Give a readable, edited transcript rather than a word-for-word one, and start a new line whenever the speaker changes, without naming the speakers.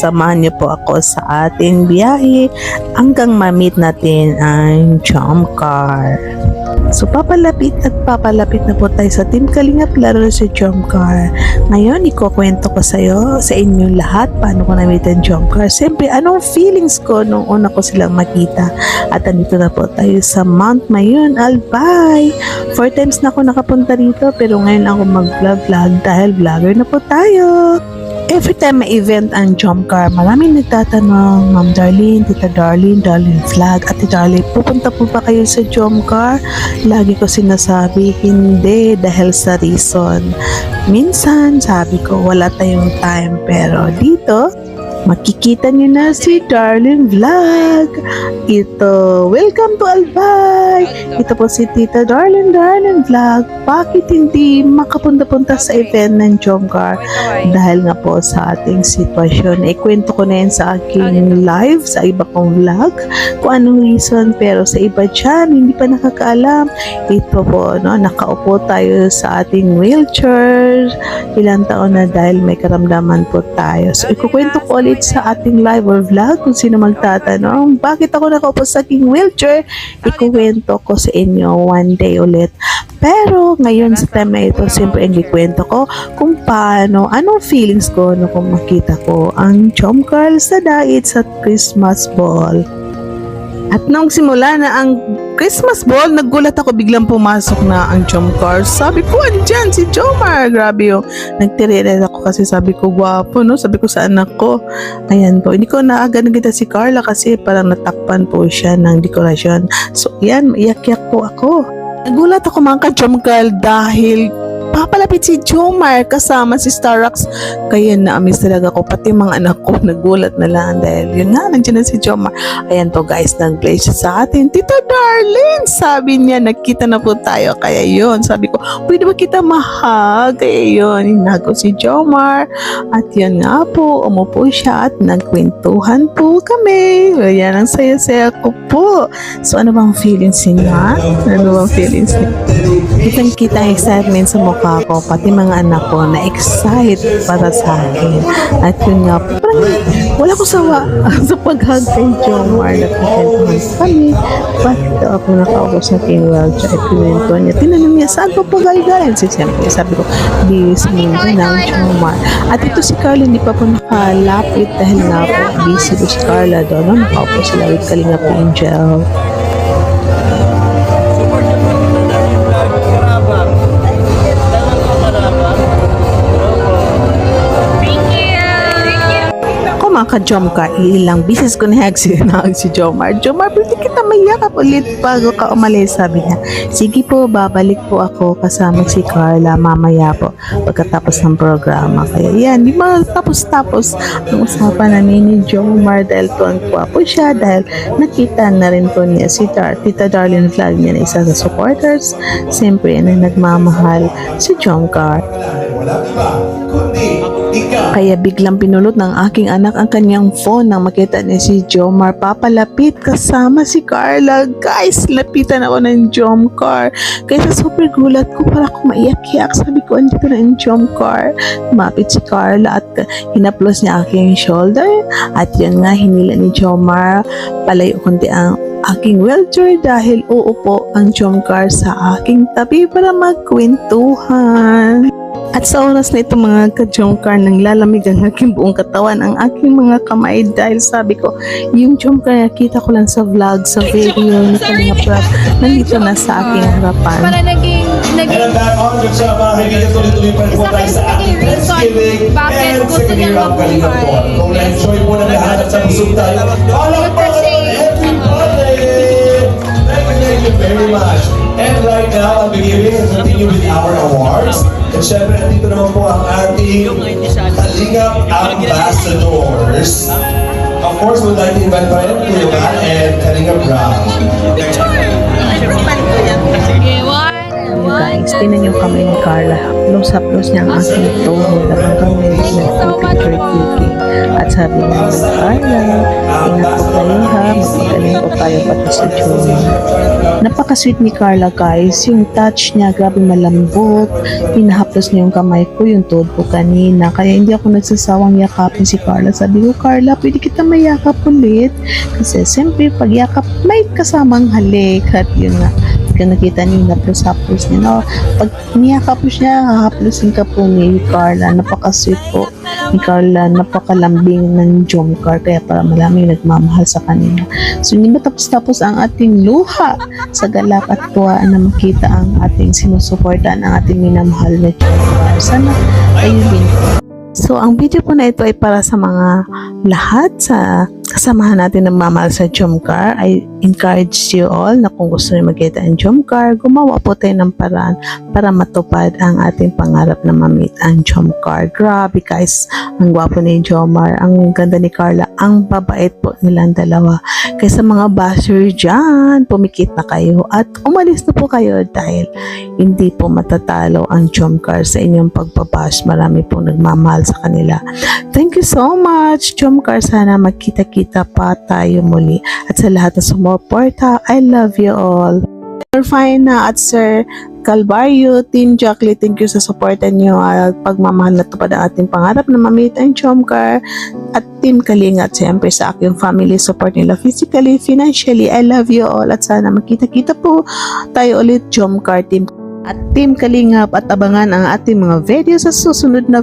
samahan niyo po ako sa ating biyahe hanggang ma-meet natin ang jump car. So papalapit na po tayo sa Team Kalingap laro sa jump car. Ngayon ikukwento ko sa inyo lahat paano ko na-meet ang jump car. Siyempre anong feelings ko nung una ko silang makita. At andito na po tayo sa Mount Mayon, Albay. 4 times na ako nakapunta dito pero ngayon ako mag-vlog dahil vlogger na po tayo. Every time may event ang jump car, maraming nagtatanong, Ma'am Darlene, Tita Darlene, Darlene Vlog, Ate Darlene, pupunta po ba kayo sa jump car? Lagi ko sinasabi, hindi dahil sa reason. Minsan, sabi ko, wala tayong time, pero dito, makikita niyo na si Darlene Vlog. Ito, welcome to Albay. Ito po si Tita Darlene Vlog. Bakit hindi makapunta-punta sa event ng jump car? Dahil nga po sa ating sitwasyon. Ikwento ko na yan sa aking live, sa iba kong vlog, kung anong reason. Pero sa iba dyan, hindi pa nakakaalam. Ito po, no, nakaupo tayo sa ating wheelchair. Ilang taon na dahil may karamdaman po tayo. So, ikukwento ko ulit sa ating live or vlog kung sino magtatanong bakit ako nakaupo sa aking wheelchair, ikukwento ko sa inyo one day ulit. Pero ngayon sa time na ito, siyempre ang ikwento ko kung paano, anong feelings ko kung makita ko ang jump car sa dait sa Christmas ball. At nung simula na ang Christmas ball, nagulat ako, biglang pumasok na ang jump car. Sabi ko, andyan si Jomar. Grabe yung nagtiriret ako kasi sabi ko, gwapo, no? Sabi ko sa anak ko. Ayan po. Hindi ko naagan kita si Carla kasi parang natakpan po siya ng dekorasyon. So, yan, iyak-iyak po ako. Nagulat ako mga ka-jump car dahil papalapit si Jomar kasama si Starrocks. Kaya na-amaze talaga ako. Pati mga anak ko nagulat na lang dahil yun nga, nandiyan na si Jomar. Ayan po guys, nag-play siya sa atin. Tita Darlene, sabi niya, nakita na po tayo. Kaya yun, sabi ko, pwede ba kita mahag? Kaya yun, hinago si Jomar. At yun nga po, umupo siya at nagkwentuhan po kami. Ayan, ang saya-saya ko po. So ano bang feelings niya? Ano bang feelings niya? Kitang-kita ang excitement sa mukha ko, pati mga anak ko na-excite para sa akin. At yun nga, parang wala ko sawa sa pag-hug kay Jomar. Nakikwentuhan kami. Bakit ako nakaupo sa aking wheelchair at kinuwento niya. Tinanong niya, saan ko pa galing? Siyempre, sabi ko, di sa mundo ng Jomar. At ito si Carla, hindi pa po nakalapit dahil nga po, busy po si Carla doon. No? Nakaupo sila with Kalingap Angel. Ka-jump car, ilang bisis ko nahag si Jomar. Jomar, pwede kita mayakap ulit bago ka umalis, sabi niya. Sige po, babalik po ako kasama si Carla mamaya po pagkatapos ng programa. Kaya yan, di ba tapos ang usapan namin ni Jomar dahil tuwang-tuwa po siya dahil nakita na rin po niya si Tita Darlene Vlog niya na isa sa supporters. Siyempre, na nagmamahal si jump car. Kaya biglang pinulot ng aking anak ang kanyang phone nang makita niya si Jomar papalapit kasama si Carla. Guys, lapitan ako ng jump car. Kaya sa super gulat ko, para ako maiyak-iyak. Sabi ko, andito na yung jump car. Mapit si Carla at hinaplos niya aking shoulder. At yun nga, hinila ni Jomar palayo kundi ang aking wheelchair dahil uupo ang jump car sa aking tabi para magkwentuhan. At sa oras na ito mga ka-jump car, nang lalamig ang aking buong katawan, ang aking mga kamay dahil sabi ko, yung jump car nakita ko lang sa vlog, sa video ni Kalingap Vlog, nandito na sa aking harapan.
Para naging bakit gusto niya mabuhay.
Kung na-enjoy mo na lahat at nabusog tayo, thank you very much. And right now, I'll be giving and continue with our awards. And syempre, dito naman po ang ating Kalingap Ambassadors. Of course, we'd like to invite pa rin Kuya Matt and Kalingap Vlog.
Guys, Tinan yung kamay ni Carla. Haplos niya ang aking tuhod habang kami nag-picture taking. At sabi niya, Carla, ingat po kayo ha, magpagaling po tayo pati sa June. Napaka-sweet ni Carla guys, yung touch niya, grabe malambot. Pinahaplos niya yung kamay ko, yung tuhod ko kanina. Kaya hindi ako nagsasawang yakapin si Carla. Sabi ko, Carla, pwede kita mayakap ulit. Kasi siyempre, pag yakap, may kasamang halik. At yun nga, pag nakita niyo, haplos niya. No? Pag niyakap mo siya, hahaplosin ka po ni Carla. Napaka-sweet po ni Carla, napakalambing ng Jomcar. Kaya para malaming nagmamahal sa kanila. So, hindi matapos-tapos ang ating luha sa galak at tuwa na makita ang ating sinusuportan, ang ating minamahal na Jomcar. Sana kayo din. So, ang video po na ito ay para sa mga lahat sa kasamahan natin ng mamahal sa Jomcar. I encourage you all na kung gusto niyo makita ang Jomcar, gumawa po tayo ng paraan para matupad ang ating pangarap na mamit ang Jomcar. Grabe guys, ang gwapo ni Jomar, ang ganda ni Carla, ang babait po nilang dalawa. Kaya sa mga basher dyan, pumikit na kayo at umalis na po kayo dahil hindi po matatalo ang Jomcar sa inyong pagbabash. Marami po nagmamahal sa kanila. Thank you so much, Jomcar. Sana magkita-kita pa tayo muli. At sa lahat na sumuporta, I love you all. Sir Fina at Sir Calvario, Team Jackie, thank you sa suporta niyo at pagmamahal na tupad ang ating pangarap na mamit ang Jomcar. At Team Kalinga at siyempre sa aking family, support nila physically, financially. I love you all at sana magkita-kita po tayo ulit, Jomcar Team. At Team Kalingap at abangan ang ating mga video sa susunod na